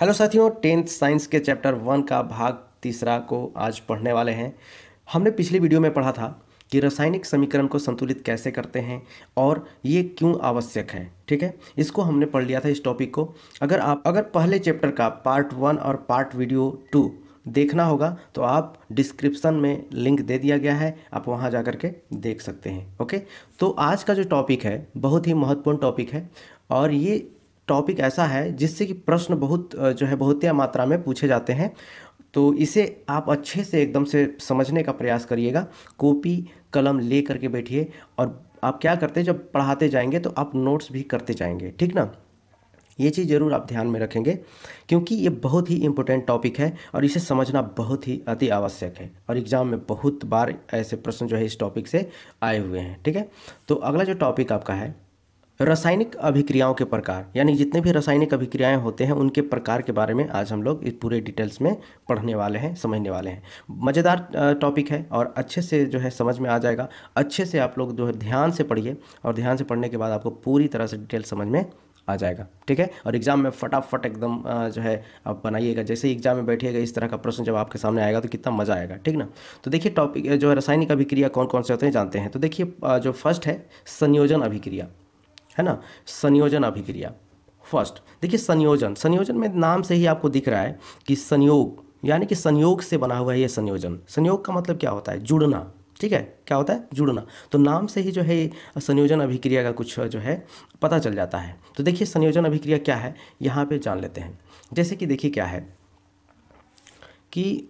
Hello साथियों, tenth science के chapter 1 का भाग तीसरा को आज पढ़ने वाले हैं। हमने पिछली वीडियो में पढ़ा था कि रासायनिक समीकरण को संतुलित कैसे करते हैं और ये क्यों आवश्यक है। ठीक है, इसको हमने पढ़ लिया था इस टॉपिक को। अगर पहले चैप्टर का पार्ट 1 और पार्ट वीडियो 2 देखना होगा तो आप डिस्क्रिप्शन में लिंक दे दिया गया है, आप वहाँ जा कर के देख सकते हैं। ओके, तो आज का जो टॉपिक है बहुत ही महत्वपूर्ण टॉपिक है और ये टॉपिक ऐसा है जिससे कि प्रश्न बहुत मात्रा में पूछे जाते हैं। तो इसे आप अच्छे से एकदम से समझने का प्रयास करिएगा। कॉपी कलम ले करके बैठिए और आप क्या करते हैं, जब पढ़ाते जाएंगे तो आप नोट्स भी करते जाएंगे, ठीक ना। ये चीज़ ज़रूर आप ध्यान में रखेंगे क्योंकि ये बहुत ही इम्पोर्टेंट टॉपिक है और इसे समझना बहुत ही अति आवश्यक है और एग्ज़ाम में बहुत बार ऐसे प्रश्न जो है इस टॉपिक से आए हुए हैं। ठीक है, तो अगला जो टॉपिक आपका है रासायनिक अभिक्रियाओं के प्रकार, यानी जितने भी रासायनिक अभिक्रियाएं होते हैं उनके प्रकार के बारे में आज हम लोग इस पूरे डिटेल्स में पढ़ने वाले हैं, समझने वाले हैं। मज़ेदार टॉपिक है और अच्छे से जो है समझ में आ जाएगा। अच्छे से आप लोग जो है ध्यान से पढ़िए और ध्यान से पढ़ने के बाद आपको पूरी तरह से डिटेल समझ में आ जाएगा। ठीक है, और एग्ज़ाम में फटाफट एकदम जो है आप बनाइएगा। जैसे ही एग्जाम में बैठिएगा इस तरह का प्रश्न जब आपके सामने आएगा तो कितना मज़ा आएगा, ठीक ना। तो देखिए टॉपिक जो है रासायनिक अभिक्रिया कौन कौन से होते हैं जानते हैं। तो देखिए जो फर्स्ट है संयोजन अभिक्रिया, है ना। संयोजन अभिक्रिया फर्स्ट। देखिए संयोजन में नाम से ही आपको दिख रहा है कि संयोग, यानी कि संयोग से बना हुआ है ये संयोजन। संयोग का मतलब क्या होता है? जुड़ना। ठीक है, क्या होता है? जुड़ना। तो नाम से ही जो है संयोजन अभिक्रिया का कुछ जो है पता चल जाता है। तो देखिए संयोजन अभिक्रिया क्या है यहाँ पे जान लेते हैं। जैसे कि देखिए क्या है कि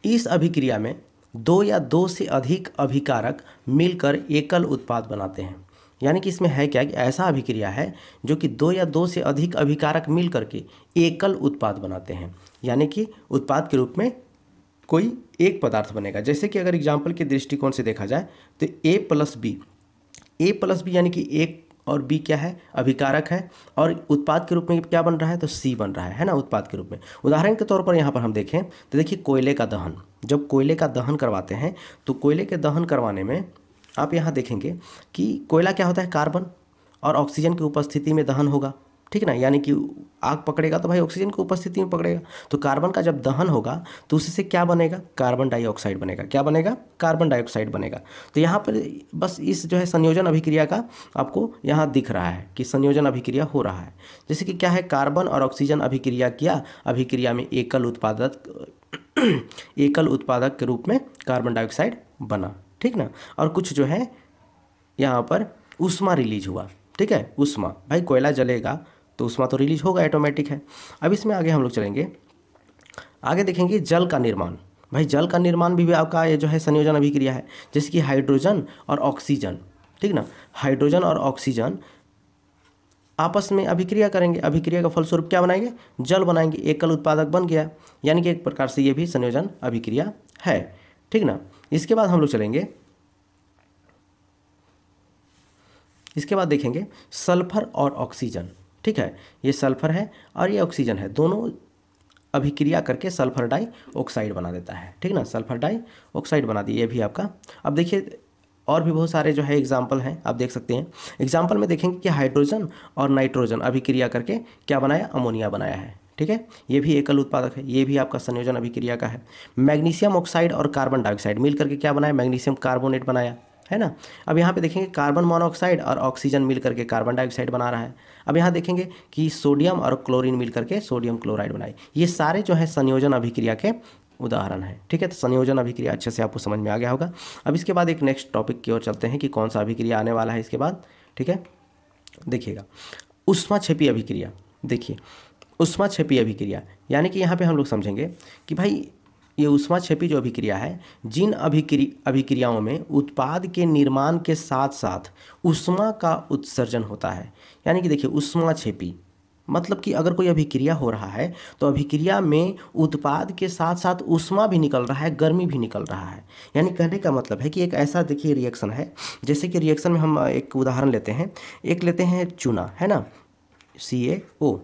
इस अभिक्रिया में दो या दो से अधिक अभिकारक मिलकर एकल उत्पाद बनाते हैं। यानी कि इसमें है क्या कि ऐसा अभिक्रिया है जो कि दो या दो से अधिक अभिकारक मिल करके एकल उत्पाद बनाते हैं, यानी कि उत्पाद के रूप में कोई एक पदार्थ बनेगा। जैसे कि अगर एग्जाम्पल के दृष्टिकोण से देखा जाए तो ए प्लस बी यानी कि एक और बी क्या है? अभिकारक है और उत्पाद के रूप में क्या बन रहा है? तो सी बन रहा है ना, उत्पाद के रूप में। उदाहरण के तौर पर यहाँ पर हम देखें तो देखिए कोयले का दहन, जब कोयले का दहन करवाते हैं तो कोयले के दहन करवाने में आप यहाँ देखेंगे कि कोयला क्या होता है? कार्बन और ऑक्सीजन की उपस्थिति में दहन होगा, ठीक ना। यानी कि आग पकड़ेगा तो भाई ऑक्सीजन की उपस्थिति में पकड़ेगा। तो कार्बन का जब दहन होगा तो उससे क्या बनेगा? कार्बन डाइऑक्साइड बनेगा। क्या बनेगा? कार्बन डाइऑक्साइड बनेगा। तो यहाँ पर बस इस जो है संयोजन अभिक्रिया का आपको यहाँ दिख रहा है कि संयोजन अभिक्रिया हो रहा है। जैसे कि क्या है, कार्बन और ऑक्सीजन अभिक्रिया किया, अभिक्रिया में एकल उत्पादक के रूप में कार्बन डाइऑक्साइड बना, ठीक ना। और कुछ जो है यहाँ पर ऊष्मा रिलीज हुआ, ठीक है। ऊष्मा, भाई कोयला जलेगा तो ऊष्मा तो रिलीज होगा, ऑटोमेटिक है। अब इसमें आगे हम लोग चलेंगे, आगे देखेंगे जल का निर्माण। भाई जल का निर्माण भी आपका ये जो है संयोजन अभिक्रिया है। जैसे कि हाइड्रोजन और ऑक्सीजन, ठीक ना। हाइड्रोजन और ऑक्सीजन आपस में अभिक्रिया करेंगे, अभिक्रिया का फलस्वरूप क्या बनाएंगे? जल बनाएंगे, एकल उत्पादक बन गया। यानी कि एक प्रकार से ये भी संयोजन अभिक्रिया है, ठीक ना। इसके बाद हम लोग चलेंगे, इसके बाद देखेंगे सल्फर और ऑक्सीजन, ठीक है। ये सल्फर है और ये ऑक्सीजन है, दोनों अभिक्रिया करके सल्फर डाइऑक्साइड बना देता है, ठीक ना। सल्फर डाइऑक्साइड बना दिए, ये भी आपका। अब देखिए और भी बहुत सारे जो है एग्जाम्पल हैं, आप देख सकते हैं। एग्जाम्पल में देखेंगे कि हाइड्रोजन और नाइट्रोजन अभिक्रिया करके क्या बनाया? अमोनिया बनाया है, ठीक है। ये भी एकल उत्पादक है, ये भी आपका संयोजन अभिक्रिया का है। मैग्नीशियम ऑक्साइड और कार्बन डाइऑक्साइड मिल करके क्या बनाया? मैग्नीशियम कार्बोनेट बनाया, है ना। अब यहाँ पे देखेंगे कार्बन मोनोऑक्साइड और ऑक्सीजन मिल करके कार्बन डाइऑक्साइड बना रहा है। अब यहाँ देखेंगे कि सोडियम और क्लोरीन मिल करके सोडियम क्लोराइड बनाए। ये सारे जो है संयोजन अभिक्रिया के उदाहरण है, ठीक है। तो संयोजन अभिक्रिया अच्छे से आपको समझ में आ गया होगा। अब इसके बाद एक नेक्स्ट टॉपिक की ओर चलते हैं कि कौन सा अभिक्रिया आने वाला है इसके बाद, ठीक है। देखिएगा ऊष्माक्षेपी अभिक्रिया। देखिए ऊष्माक्षेपी अभिक्रिया यानी कि यहाँ पे हम लोग समझेंगे कि भाई ये ऊष्माक्षेपी जो अभिक्रिया है, जिन अभिक्रियाओं में उत्पाद के निर्माण के साथ साथ ऊष्मा का उत्सर्जन होता है। यानी कि देखिए ऊष्माक्षेपी मतलब कि अगर कोई अभिक्रिया हो रहा है तो अभिक्रिया में उत्पाद के साथ साथ ऊष्मा भी निकल रहा है, गर्मी भी निकल रहा है। यानी कहने का मतलब है कि एक ऐसा देखिए रिएक्शन है, जैसे कि रिएक्शन में हम एक उदाहरण लेते हैं, एक लेते हैं चूना, है ना, CaO,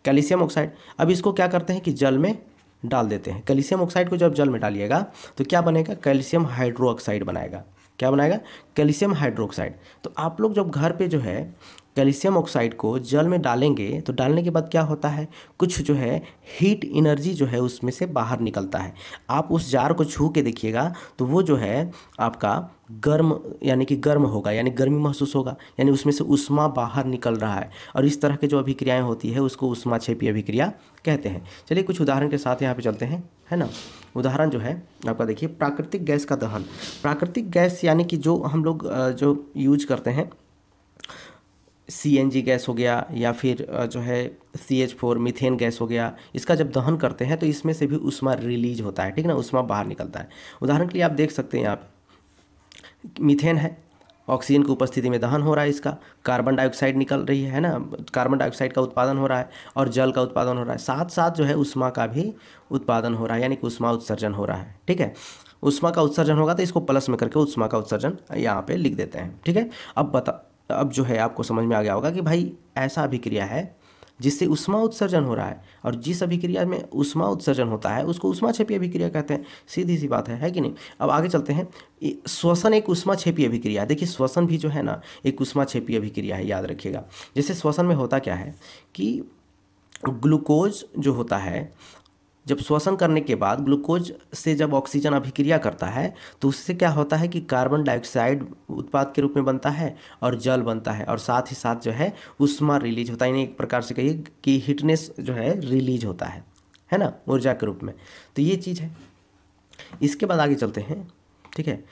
कैल्शियम ऑक्साइड। अब इसको क्या करते हैं कि जल में डाल देते हैं। कैल्शियम ऑक्साइड को जब जल में डालिएगा तो क्या बनेगा? कैल्शियम हाइड्रोक्साइड बनाएगा। क्या बनाएगा? Calcium hydroxide. तो आप लोग जब घर पे जो है कैल्शियम ऑक्साइड को जल में डालेंगे तो डालने के बाद क्या होता है, कुछ जो है हीट एनर्जी जो है उसमें से बाहर निकलता है। आप उस जार को छू के देखिएगा तो वो जो है आपका गर्म यानी कि गर्म होगा, यानी गर्मी महसूस होगा, यानी उसमें से ऊष्मा बाहर निकल रहा है। और इस तरह के जो अभिक्रियाएं होती है उसको ऊष्माक्षेपी अभिक्रिया कहते हैं। चलिए कुछ उदाहरण के साथ यहाँ पे चलते हैं, है ना। उदाहरण जो है आपका देखिए, प्राकृतिक गैस का दहन। प्राकृतिक गैस यानी कि जो हम लोग जो यूज करते हैं, CNG गैस हो गया या फिर जो है CH4 मीथेन गैस हो गया, इसका जब दहन करते हैं तो इसमें से भी ऊष्मा रिलीज होता है, ठीक ना, ऊष्मा बाहर निकलता है। उदाहरण के लिए आप देख सकते हैं यहाँ पे मीथेन है, ऑक्सीजन की उपस्थिति में दहन हो रहा है, इसका कार्बन डाइऑक्साइड निकल रही है ना, कार्बन डाइऑक्साइड का उत्पादन हो रहा है और जल का उत्पादन हो रहा है, साथ साथ जो है ऊष्मा का भी उत्पादन हो रहा है, यानी कि ऊष्मा उत्सर्जन हो रहा है, ठीक है। ऊष्मा का उत्सर्जन होगा तो इसको प्लस में करके ऊष्मा का उत्सर्जन यहाँ पे लिख देते हैं, ठीक है। अब जो है आपको समझ में आ गया होगा कि भाई ऐसा अभिक्रिया है जिससे ऊष्मा उत्सर्जन हो रहा है, और जिस अभिक्रिया में ऊष्मा उत्सर्जन होता है उसको ऊष्माक्षेपी अभिक्रिया कहते हैं। सीधी सी बात है कि नहीं। अब आगे चलते हैं। श्वसन एक ऊष्माक्षेपी अभिक्रिया है। देखिए श्वसन भी जो है ना एक ऊष्माक्षेपी अभिक्रिया है, याद रखिएगा। जैसे श्वसन में होता क्या है कि ग्लूकोज जो होता है, जब श्वसन करने के बाद ग्लूकोज से जब ऑक्सीजन अभिक्रिया करता है तो उससे क्या होता है कि कार्बन डाइऑक्साइड उत्पाद के रूप में बनता है और जल बनता है, और साथ ही साथ जो है ऊष्मा रिलीज होता है, यानी एक प्रकार से कहिए कि हीटनेस जो है रिलीज होता है ना, ऊर्जा के रूप में। तो ये चीज़ है। इसके बाद आगे चलते हैं, ठीक है।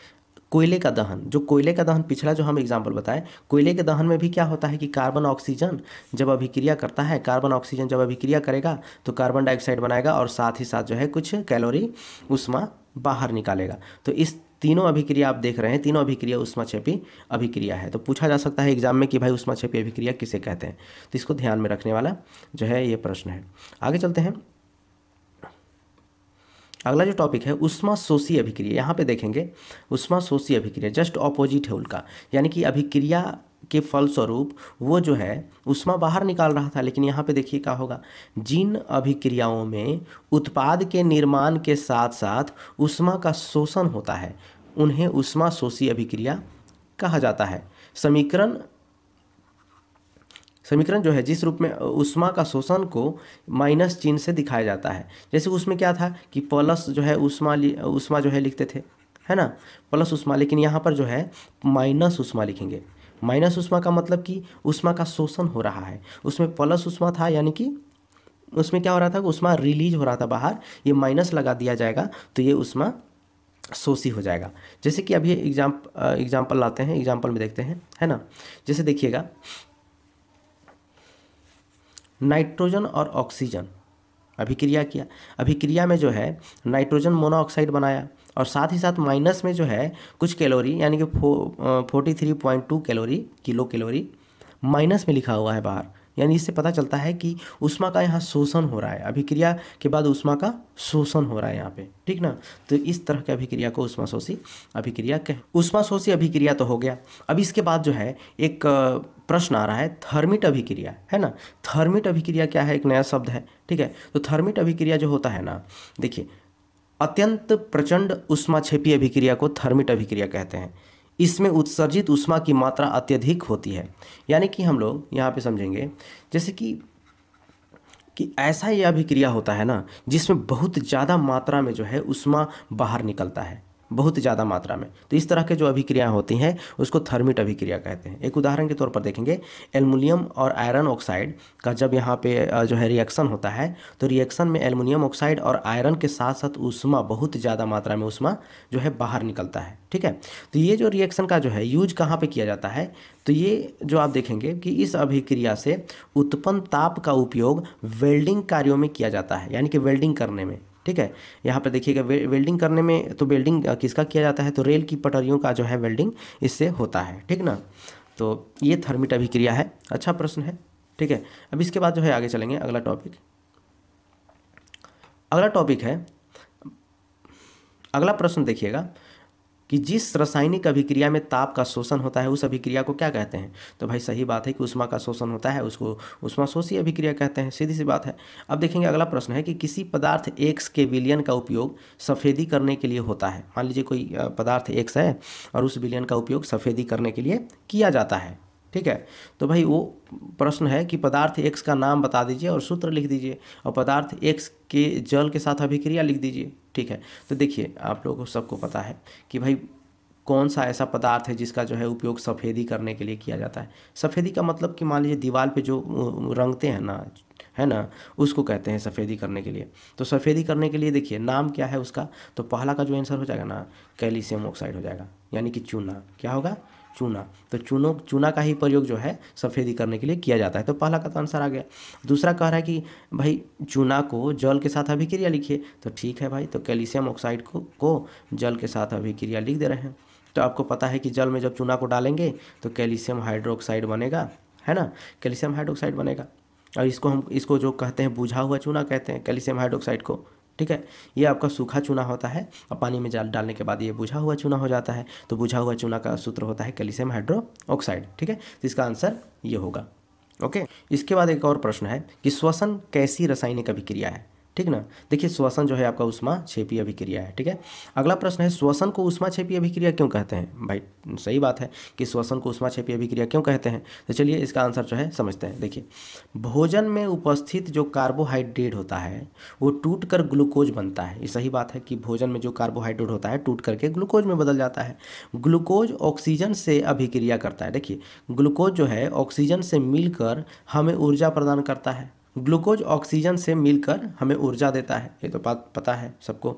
कोयले का दहन, जो कोयले का दहन पिछला जो हम एग्जाम्पल बताए, कोयले के दहन में भी क्या होता है कि कार्बन ऑक्सीजन जब अभिक्रिया करता है, कार्बन ऑक्सीजन जब अभिक्रिया करेगा तो कार्बन डाइऑक्साइड बनाएगा और साथ ही साथ जो है कुछ कैलोरी ऊष्मा बाहर निकालेगा। तो इस तीनों अभिक्रिया आप देख रहे हैं, तीनों अभिक्रिया ऊष्माक्षेपी अभिक्रिया है। तो पूछा जा सकता है एग्जाम में कि भाई ऊष्माक्षेपी अभिक्रिया किसे कहते हैं, तो इसको ध्यान में रखने वाला जो है ये प्रश्न है। आगे चलते हैं। अगला जो टॉपिक है ऊष्माशोषी अभिक्रिया। यहाँ पे देखेंगे ऊष्माशोषी अभिक्रिया जस्ट ऑपोजिट है उनका, यानी कि अभिक्रिया के फलस्वरूप वो जो है ऊष्मा बाहर निकाल रहा था, लेकिन यहाँ पे देखिए क्या होगा, जिन अभिक्रियाओं में उत्पाद के निर्माण के साथ साथ ऊष्मा का शोषण होता है उन्हें ऊष्माशोषी अभिक्रिया कहा जाता है। समीकरण जो है जिस रूप में ऊष्मा का शोषण को माइनस चिन्ह से दिखाया जाता है। जैसे उसमें क्या था कि प्लस जो है ऊष्मा जो है लिखते थे, है ना, प्लस ऊष्मा, लेकिन यहाँ पर जो है माइनस ऊष्मा लिखेंगे। माइनस ऊष्मा का मतलब कि ऊष्मा का शोषण हो रहा है, उसमें प्लस ऊष्मा था, यानी कि उसमें क्या हो रहा था, ऊष्मा रिलीज हो रहा था बाहर, ये माइनस लगा दिया जाएगा तो ये ऊष्मा शोषी हो जाएगा। जैसे कि अभी एग्जाम्पल लाते हैं, एग्जाम्पल में देखते हैं, है ना। जैसे देखिएगा नाइट्रोजन और ऑक्सीजन अभिक्रिया किया, अभिक्रिया में जो है नाइट्रोजन मोनोऑक्साइड बनाया और साथ ही साथ माइनस में जो है कुछ कैलोरी यानी कि 43.2 किलो कैलोरी माइनस में लिखा हुआ है बाहर, यानी इससे पता चलता है कि ऊष्मा का यहाँ शोषण हो रहा है, अभिक्रिया के बाद ऊष्मा का शोषण हो रहा है यहाँ पे, ठीक ना। तो इस तरह की अभिक्रिया को ऊष्माशोषी अभिक्रिया कहें। ऊष्माशोषी अभिक्रिया तो हो गया। अब इसके बाद जो है एक प्रश्न आ रहा है थर्मिट अभिक्रिया, है ना। थर्मिट अभिक्रिया क्या है, एक नया शब्द है, ठीक है। तो थर्मिट अभिक्रिया जो होता है ना, देखिए अत्यंत प्रचंड ऊष्माक्षेपी अभिक्रिया को थर्मिट अभिक्रिया कहते हैं। इसमें उत्सर्जित ऊष्मा की मात्रा अत्यधिक होती है, यानी कि हम लोग यहाँ पे समझेंगे जैसे कि ऐसा ये अभिक्रिया होता है ना जिसमें बहुत ज़्यादा मात्रा में जो है ऊष्मा बाहर निकलता है, बहुत ज़्यादा मात्रा में। तो इस तरह के जो अभिक्रिया होती हैं उसको थर्मिट अभिक्रिया कहते हैं। एक उदाहरण के तौर पर देखेंगे, एल्युमिनियम और आयरन ऑक्साइड का जब यहाँ पे जो है रिएक्शन होता है तो रिएक्शन में एल्युमिनियम ऑक्साइड और आयरन के साथ साथ ऊष्मा, बहुत ज़्यादा मात्रा में ऊष्मा जो है बाहर निकलता है, ठीक है। तो ये जो रिएक्शन का जो है यूज कहाँ पर किया जाता है, तो ये जो आप देखेंगे कि इस अभिक्रिया से उत्पन्न ताप का उपयोग वेल्डिंग कार्यों में किया जाता है, यानी कि वेल्डिंग करने में, ठीक है। यहाँ पर देखिएगा वेल्डिंग करने में, तो वेल्डिंग किसका किया जाता है, तो रेल की पटरियों का जो है वेल्डिंग इससे होता है, ठीक ना। तो ये थर्मिट अभिक्रिया है। अच्छा प्रश्न है, ठीक है। अब इसके बाद जो है आगे चलेंगे। अगला टॉपिक है, अगला प्रश्न देखिएगा कि जिस रासायनिक अभिक्रिया में ताप का शोषण होता है उस अभिक्रिया को क्या कहते हैं। तो भाई सही बात है कि ऊष्मा का शोषण होता है, उसको ऊष्माशोषी अभिक्रिया कहते हैं, सीधी सी बात है। अब देखेंगे अगला प्रश्न है कि किसी पदार्थ X के विलयन का उपयोग सफ़ेदी करने के लिए होता है। मान लीजिए कोई पदार्थ X है और उस विलयन का उपयोग सफ़ेदी करने के लिए किया जाता है, ठीक है। तो भाई वो प्रश्न है कि पदार्थ एक्स का नाम बता दीजिए और सूत्र लिख दीजिए, और पदार्थ एक्स के जल के साथ अभिक्रिया लिख दीजिए। ठीक है। तो देखिए आप लोगों को सबको पता है कि भाई कौन सा ऐसा पदार्थ है जिसका जो है उपयोग सफ़ेदी करने के लिए किया जाता है। सफ़ेदी का मतलब कि मान लीजिए दीवार पे जो रंगते हैं ना, है ना, उसको कहते हैं सफ़ेदी करने के लिए। तो सफ़ेदी करने के लिए देखिए नाम क्या है उसका, तो पहला का जो आंसर हो जाएगा ना, कैल्शियम ऑक्साइड हो जाएगा, यानी कि चूना। क्या होगा? चूना। तो चूना का ही प्रयोग जो है सफ़ेदी करने के लिए किया जाता है। तो पहला का तो आंसर आ गया। दूसरा कह रहा है कि भाई चूना को जल के साथ अभिक्रिया लिखिए, तो ठीक है भाई, तो कैल्शियम ऑक्साइड को जल के साथ अभिक्रिया लिख दे रहे हैं। तो आपको पता है कि जल में जब चूना को डालेंगे तो कैल्शियम हाइड्रोक्साइड बनेगा, है ना, कैल्शियम हाइड्रोक्साइड बनेगा। और इसको जो कहते हैं बुझा हुआ चूना कहते हैं कैल्शियम हाइड्रोक्साइड को। ठीक है। ये आपका सूखा चूना होता है और पानी में डालने के बाद ये बुझा हुआ चूना हो जाता है। तो बुझा हुआ चूना का सूत्र होता है कैल्शियम हाइड्रोक्साइड। ठीक है। तो इसका आंसर ये होगा। ओके। इसके बाद एक और प्रश्न है कि श्वसन कैसी रासायनिक अभिक्रिया है। ठीक ना। देखिए श्वसन जो है आपका ऊष्माक्षेपी अभिक्रिया है। ठीक है। अगला प्रश्न है श्वसन को ऊष्माक्षेपी अभिक्रिया क्यों कहते हैं। भाई सही बात है कि श्वसन को ऊष्माक्षेपी अभिक्रिया क्यों कहते हैं। तो चलिए इसका आंसर जो है समझते हैं। देखिए भोजन में उपस्थित जो कार्बोहाइड्रेट होता है वो टूट कर ग्लूकोज बनता है। ये सही बात है कि भोजन में जो कार्बोहाइड्रेट होता है टूट करके ग्लूकोज में बदल जाता है। ग्लूकोज ऑक्सीजन से अभिक्रिया करता है। देखिए ग्लूकोज जो है ऑक्सीजन से मिलकर हमें ऊर्जा प्रदान करता है। ग्लूकोज ऑक्सीजन से मिलकर हमें ऊर्जा देता है, ये तो बात पता है सबको।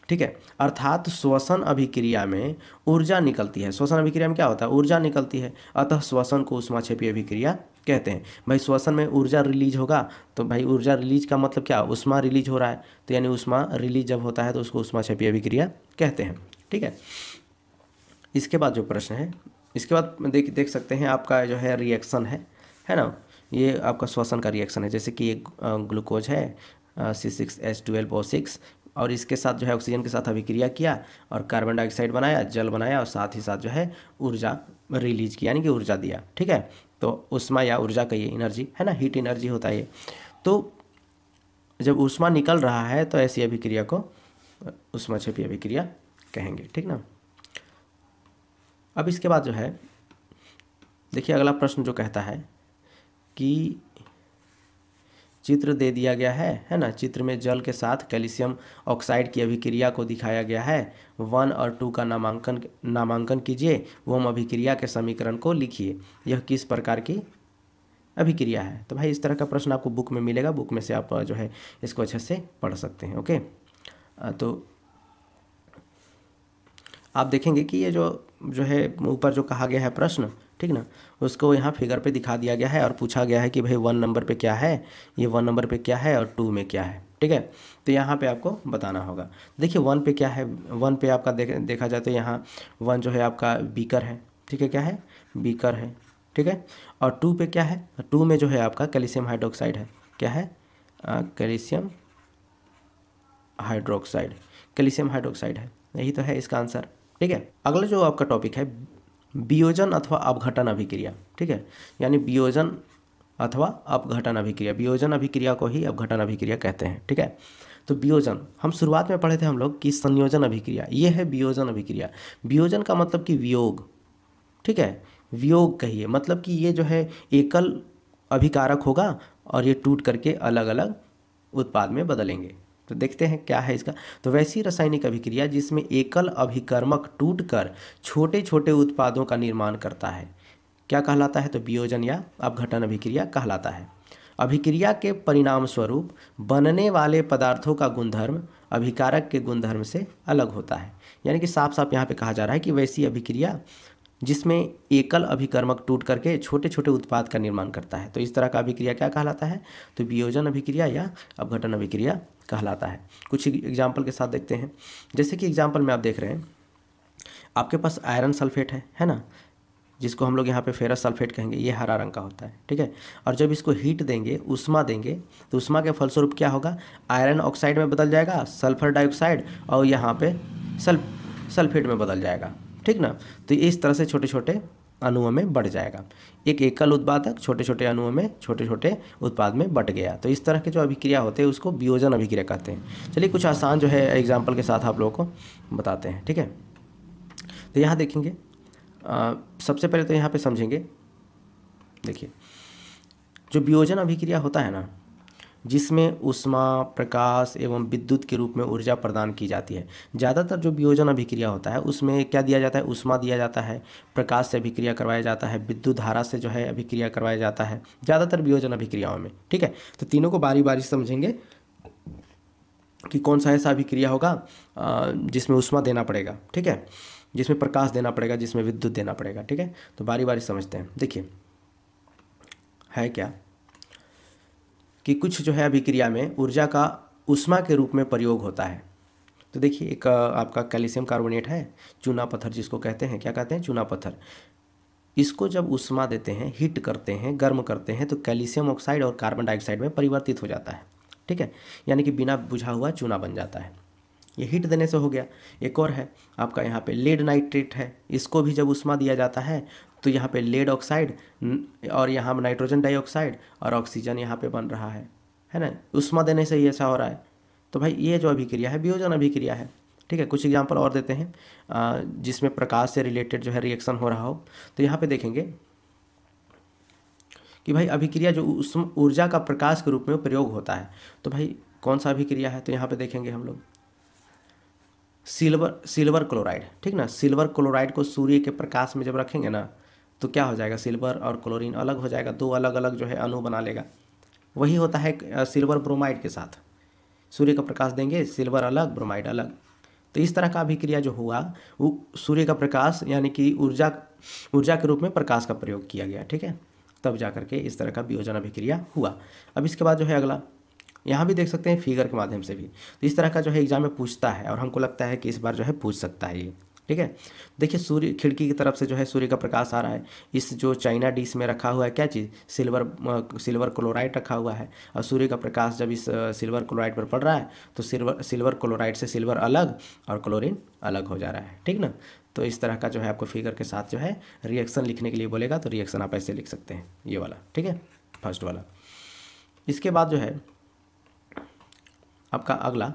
ठीक है। अर्थात श्वसन अभिक्रिया में ऊर्जा निकलती है। श्वसन अभिक्रिया में क्या होता है? ऊर्जा निकलती है, अतः श्वसन को ऊष्माक्षेपी अभिक्रिया कहते हैं। भाई श्वसन में ऊर्जा रिलीज होगा, तो भाई ऊर्जा रिलीज का मतलब क्या? ऊष्मा रिलीज हो रहा है, तो यानी ऊष्मा रिलीज जब होता है तो उसको ऊष्माक्षेपी अभिक्रिया कहते हैं। ठीक है। इसके बाद जो प्रश्न है, इसके बाद देख सकते हैं आपका जो है रिएक्शन है ना, ये आपका श्वसन का रिएक्शन है। जैसे कि एक ग्लूकोज है C6H12O6 और इसके साथ जो है ऑक्सीजन के साथ अभिक्रिया किया और कार्बन डाइऑक्साइड बनाया, जल बनाया और साथ ही साथ जो है ऊर्जा रिलीज किया, यानी कि ऊर्जा दिया। ठीक है। तो ऊष्मा या ऊर्जा का ये एनर्जी है ना, हीट एनर्जी होता है ये। तो जब ऊष्मा निकल रहा है तो ऐसी अभिक्रिया को ऊष्माक्षेपी अभिक्रिया कहेंगे। ठीक ना। अब इसके बाद जो है देखिए अगला प्रश्न जो कहता है कि चित्र दे दिया गया है ना, चित्र में जल के साथ कैल्शियम ऑक्साइड की अभिक्रिया को दिखाया गया है। 1 और 2 का नामांकन कीजिए, वोम अभिक्रिया के समीकरण को लिखिए, यह किस प्रकार की अभिक्रिया है। तो भाई इस तरह का प्रश्न आपको बुक में मिलेगा, बुक में से आप जो है इसको अच्छे से पढ़ सकते हैं। ओके। तो आप देखेंगे कि ये जो है ऊपर जो कहा गया है प्रश्न, ठीक ना, उसको यहाँ फिगर पे दिखा दिया गया है और पूछा गया है कि भाई 1 नंबर पे क्या है, ये 1 नंबर पे क्या है और 2 में क्या है। ठीक है। तो यहाँ पे आपको बताना होगा। देखिए 1 पे क्या है, 1 पे आपका देखा जाए तो यहाँ 1 जो है आपका बीकर है। ठीक है। क्या है? बीकर है। ठीक है। और 2 पे क्या है? 2 में जो है आपका कैल्शियम हाइड्रोक्साइड है। क्या है? कैल्शियम हाइड्रोक्साइड, कैल्शियम हाइड्रोक्साइड है, यही तो है इसका आंसर। ठीक है। अगला जो आपका टॉपिक है वियोजन अथवा अपघटन अभिक्रिया। ठीक है। यानी वियोजन अथवा अपघटन अभिक्रिया, वियोजन अभिक्रिया को ही अपघटन अभिक्रिया कहते हैं। ठीक है। तो वियोजन हम शुरुआत में पढ़े थे हम लोग कि संयोजन अभिक्रिया, ये है वियोजन अभिक्रिया। वियोजन का मतलब कि वियोग। ठीक है। वियोग कहिए, मतलब कि ये जो है एकल अभिकारक होगा और ये टूट करके अलग अलग उत्पाद में बदलेंगे। तो देखते हैं क्या है इसका। तो वैसी रासायनिक अभिक्रिया जिसमें एकल अभिकर्मक टूटकर छोटे छोटे उत्पादों का निर्माण करता है, क्या कहलाता है? तो वियोजन या अपघटन अभिक्रिया कहलाता है। अभिक्रिया के परिणाम स्वरूप बनने वाले पदार्थों का गुणधर्म अभिकारक के गुणधर्म से अलग होता है। यानी कि साफ साफ यहाँ पे कहा जा रहा है कि वैसी अभिक्रिया जिसमें एकल अभिकर्मक टूट करके छोटे छोटे उत्पाद का निर्माण करता है, तो इस तरह का अभिक्रिया क्या कहलाता है? तो वियोजन अभिक्रिया या अपघटन अभिक्रिया कहलाता है। कुछ एग्जाम्पल के साथ देखते हैं। जैसे कि एग्जाम्पल में आप देख रहे हैं, आपके पास आयरन सल्फेट है ना, जिसको हम लोग यहाँ पे फेरस सल्फेट कहेंगे, ये हरा रंग का होता है। ठीक है। और जब इसको हीट देंगे, उष्मा देंगे, तो उष्मा के फलस्वरूप क्या होगा? आयरन ऑक्साइड में बदल जाएगा, सल्फर डाइऑक्साइड, और यहाँ पे सल्फेट में बदल जाएगा। ठीक ना। तो इस तरह से छोटे छोटे अणुओं में बढ़ जाएगा। एक एकल उत्पादक छोटे छोटे अणुओं में छोटे छोटे उत्पाद में बट गया। तो इस तरह के जो अभिक्रिया होते हैं उसको वियोजन अभिक्रिया कहते हैं। चलिए कुछ आसान जो है एग्जाम्पल के साथ आप लोगों को बताते हैं। ठीक है। तो यहाँ देखेंगे सबसे पहले तो यहाँ पे समझेंगे देखिए, जो वियोजन अभिक्रिया होता है ना, जिसमें ऊष्मा, प्रकाश एवं विद्युत के रूप में ऊर्जा प्रदान की जाती है। ज़्यादातर जो वियोजन अभिक्रिया होता है उसमें क्या दिया जाता है, ऊष्मा दिया जाता है, प्रकाश से अभिक्रिया करवाया जाता है, विद्युत धारा से जो है अभिक्रिया करवाया जाता है ज़्यादातर वियोजन अभिक्रियाओं में। ठीक है, तो तीनों को बारी बारी समझेंगे कि कौन सा ऐसा अभिक्रिया होगा जिसमें ऊष्मा देना पड़ेगा, ठीक है, जिसमें प्रकाश देना पड़ेगा, जिसमें विद्युत देना पड़ेगा। ठीक है, तो बारी बारी समझते हैं। देखिए, है क्या कि कुछ जो है अभिक्रिया में ऊर्जा का ऊष्मा के रूप में प्रयोग होता है। तो देखिए, एक आपका कैल्शियम कार्बोनेट है, चूना पत्थर जिसको कहते हैं, क्या कहते हैं, चूना पत्थर। इसको जब ऊष्मा देते हैं, हीट करते हैं, गर्म करते हैं, तो कैल्शियम ऑक्साइड और कार्बन डाइऑक्साइड में परिवर्तित हो जाता है। ठीक है, यानी कि बिना बुझा हुआ चूना बन जाता है। ये हीट देने से हो गया। एक और है आपका यहाँ पे लेड नाइट्रेट है, इसको भी जब ऊष्मा दिया जाता है तो यहाँ पे लेड ऑक्साइड और यहाँ नाइट्रोजन डाइऑक्साइड और ऑक्सीजन यहाँ पे बन रहा है ना, ऊष्मा देने से ही ऐसा हो रहा है। तो भाई ये जो अभिक्रिया है वियोजन अभिक्रिया है। ठीक है, कुछ एग्जांपल और देते हैं जिसमें प्रकाश से रिलेटेड जो है रिएक्शन हो रहा हो। तो यहाँ पे देखेंगे कि भाई अभिक्रिया जो ऊर्जा का प्रकाश के रूप में प्रयोग होता है, तो भाई कौन सा अभिक्रिया है, तो यहाँ पे देखेंगे हम लोग सिल्वर क्लोराइड। ठीक ना, सिल्वर क्लोराइड को सूर्य के प्रकाश में जब रखेंगे ना तो क्या हो जाएगा, सिल्वर और क्लोरीन अलग हो जाएगा, दो अलग अलग जो है अणु बना लेगा। वही होता है सिल्वर ब्रोमाइड के साथ, सूर्य का प्रकाश देंगे, सिल्वर अलग, ब्रोमाइड अलग। तो इस तरह का अभिक्रिया जो हुआ वो सूर्य का प्रकाश यानी कि ऊर्जा के रूप में प्रकाश का प्रयोग किया गया। ठीक है, तब जा करके इस तरह का वियोजन अभिक्रिया हुआ। अब इसके बाद जो है अगला, यहाँ भी देख सकते हैं फिगर के माध्यम से भी। तो इस तरह का जो है एग्जाम में पूछता है और हमको लगता है कि इस बार जो है पूछ सकता है ये। ठीक है, देखिए सूर्य खिड़की की तरफ से जो है सूर्य का प्रकाश आ रहा है। इस जो चाइना डिश में रखा हुआ है क्या चीज़, सिल्वर क्लोराइड रखा हुआ है, और सूर्य का प्रकाश जब इस सिल्वर क्लोराइड पर पड़ रहा है तो सिल्वर क्लोराइड से सिल्वर अलग और क्लोरीन अलग हो जा रहा है। ठीक ना, तो इस तरह का जो है आपको फिगर के साथ जो है रिएक्शन लिखने के लिए बोलेगा तो रिएक्शन आप ऐसे लिख सकते हैं, ये वाला। ठीक है, फर्स्ट वाला। इसके बाद जो है आपका अगला,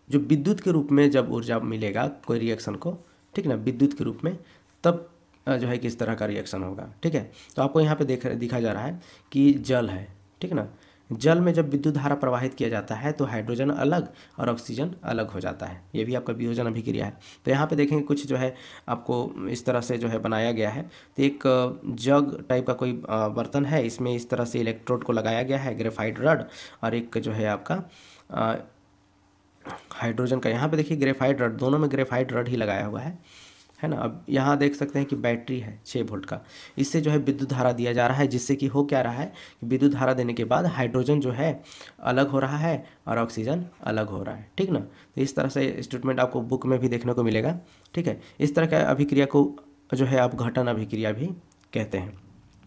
जो विद्युत के रूप में जब ऊर्जा मिलेगा कोई रिएक्शन को, ठीक ना, विद्युत के रूप में, तब जो है किस तरह का रिएक्शन होगा। ठीक है, तो आपको यहाँ पे दिखा जा रहा है कि जल है। ठीक ना, जल में जब विद्युत धारा प्रवाहित किया जाता है तो हाइड्रोजन अलग और ऑक्सीजन अलग हो जाता है। ये भी आपका वियोजन अभिक्रिया है। तो यहाँ पे देखेंगे कुछ जो है आपको इस तरह से जो है बनाया गया है। तो एक जग टाइप का कोई बर्तन है, इसमें इस तरह से इलेक्ट्रोड को लगाया गया है, ग्रेफाइट रड, और एक जो है आपका हाइड्रोजन का, यहाँ पे देखिए ग्रेफाइट रड, दोनों में ग्रेफाइट रड ही लगाया हुआ है ना। अब यहाँ देख सकते हैं कि बैटरी है 6 वोल्ट का, इससे जो है विद्युत धारा दिया जा रहा है, जिससे कि हो क्या रहा है कि विद्युत धारा देने के बाद हाइड्रोजन जो है अलग हो रहा है और ऑक्सीजन अलग हो रहा है। ठीक ना, तो इस तरह से स्टेटमेंट आपको बुक में भी देखने को मिलेगा। ठीक है, इस तरह का अभिक्रिया को जो है आप घटन अभिक्रिया भी कहते हैं।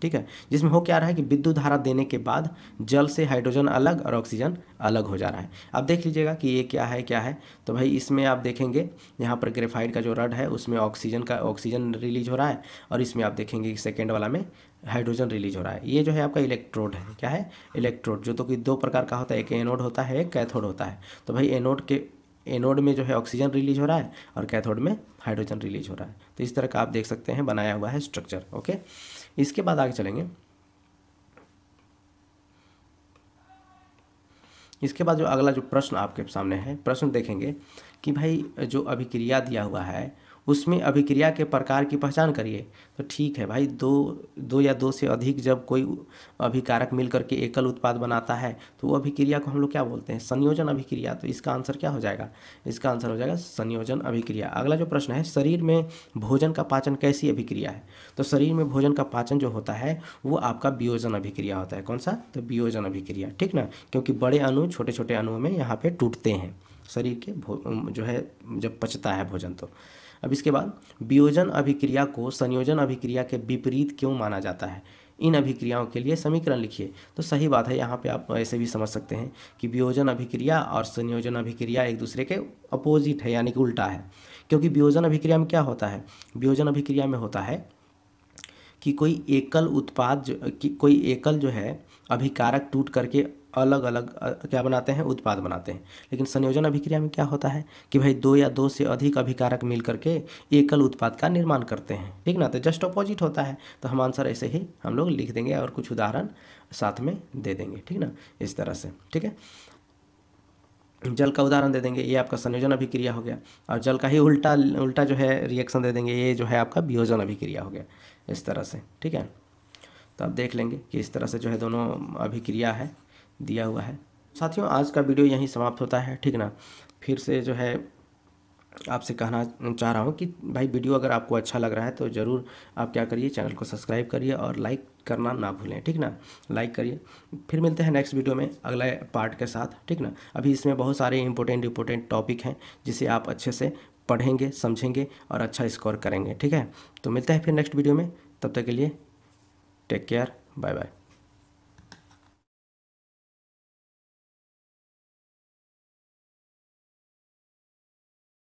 ठीक है, जिसमें हो क्या रहा है कि विद्युत धारा देने के बाद जल से हाइड्रोजन अलग और ऑक्सीजन अलग हो जा रहा है। आप देख लीजिएगा कि ये क्या है। तो भाई इसमें आप देखेंगे यहाँ पर ग्रेफाइट का जो रड है उसमें ऑक्सीजन रिलीज हो रहा है, और इसमें आप देखेंगे सेकेंड वाला में हाइड्रोजन रिलीज हो रहा है। ये जो है आपका इलेक्ट्रोड है, क्या है, इलेक्ट्रोड, जो तो कि 2 प्रकार का होता है, एक एनोड होता है, एक कैथोड होता है। तो भाई एनोड में जो है ऑक्सीजन रिलीज हो रहा है और कैथोड में हाइड्रोजन रिलीज हो रहा है। तो इस तरह का आप देख सकते हैं बनाया हुआ है स्ट्रक्चर। ओके, इसके बाद आगे चलेंगे। इसके बाद जो अगला जो प्रश्न आपके सामने है, प्रश्न देखेंगे कि भाई जो अभिक्रिया दिया हुआ है उसमें अभिक्रिया के प्रकार की पहचान करिए। तो ठीक है भाई, दो या दो से अधिक जब कोई अभिकारक मिलकर के एकल उत्पाद बनाता है तो वो अभिक्रिया को हम लोग क्या बोलते हैं, संयोजन अभिक्रिया। तो इसका आंसर क्या हो जाएगा, इसका आंसर हो जाएगा संयोजन अभिक्रिया। अगला जो प्रश्न है, शरीर में भोजन का पाचन कैसी अभिक्रिया है। तो शरीर में भोजन का पाचन जो होता है वो आपका वियोजन अभिक्रिया होता है। कौन सा, तो वियोजन अभिक्रिया। ठीक ना, क्योंकि बड़े अणु छोटे छोटे अणुओं में यहाँ पे टूटते हैं शरीर के जो है जब पचता है भोजन। तो अब इसके बाद वियोजन अभिक्रिया को संयोजन अभिक्रिया के विपरीत क्यों माना जाता है, इन अभिक्रियाओं के लिए समीकरण लिखिए। तो सही बात है, यहाँ पे आप ऐसे भी समझ सकते हैं कि वियोजन अभिक्रिया और संयोजन अभिक्रिया एक दूसरे के अपोजिट है, यानी कि उल्टा है। क्योंकि वियोजन अभिक्रिया में क्या होता है, वियोजन अभिक्रिया में होता है कि कोई एकल जो है अभिकारक टूट करके अलग अलग क्या बनाते हैं, उत्पाद बनाते हैं। लेकिन संयोजन अभिक्रिया में क्या होता है कि भाई दो या दो से अधिक अभिकारक मिल करके एकल उत्पाद का निर्माण करते हैं, ठीक ना। तो जस्ट अपोजिट होता है। तो हम आंसर ऐसे ही हम लोग लिख देंगे और कुछ उदाहरण साथ में दे देंगे, ठीक ना, इस तरह से, ठीक है। जल का उदाहरण दे देंगे, ये आपका संयोजन अभिक्रिया हो गया। और जल का ही उल्टा उल्टा जो है रिएक्शन दे देंगे, ये जो है आपका वियोजन अभिक्रिया हो गया, इस तरह से, ठीक है। तो आप देख लेंगे कि इस तरह से जो है दोनों अभिक्रिया है दिया हुआ है। साथियों, आज का वीडियो यहीं समाप्त होता है, ठीक ना। फिर से जो है आपसे कहना चाह रहा हूँ कि भाई वीडियो अगर आपको अच्छा लग रहा है तो ज़रूर आप क्या करिए, चैनल को सब्सक्राइब करिए और लाइक करना ना भूलें, ठीक ना। लाइक करिए। फिर मिलते हैं नेक्स्ट वीडियो में अगले पार्ट के साथ, ठीक ना। अभी इसमें बहुत सारे इंपॉर्टेंट टॉपिक हैं जिसे आप अच्छे से पढ़ेंगे, समझेंगे और अच्छा स्कोर करेंगे, ठीक है। तो मिलते हैं फिर नेक्स्ट वीडियो में, तब तक के लिए टेक केयर, बाय बाय।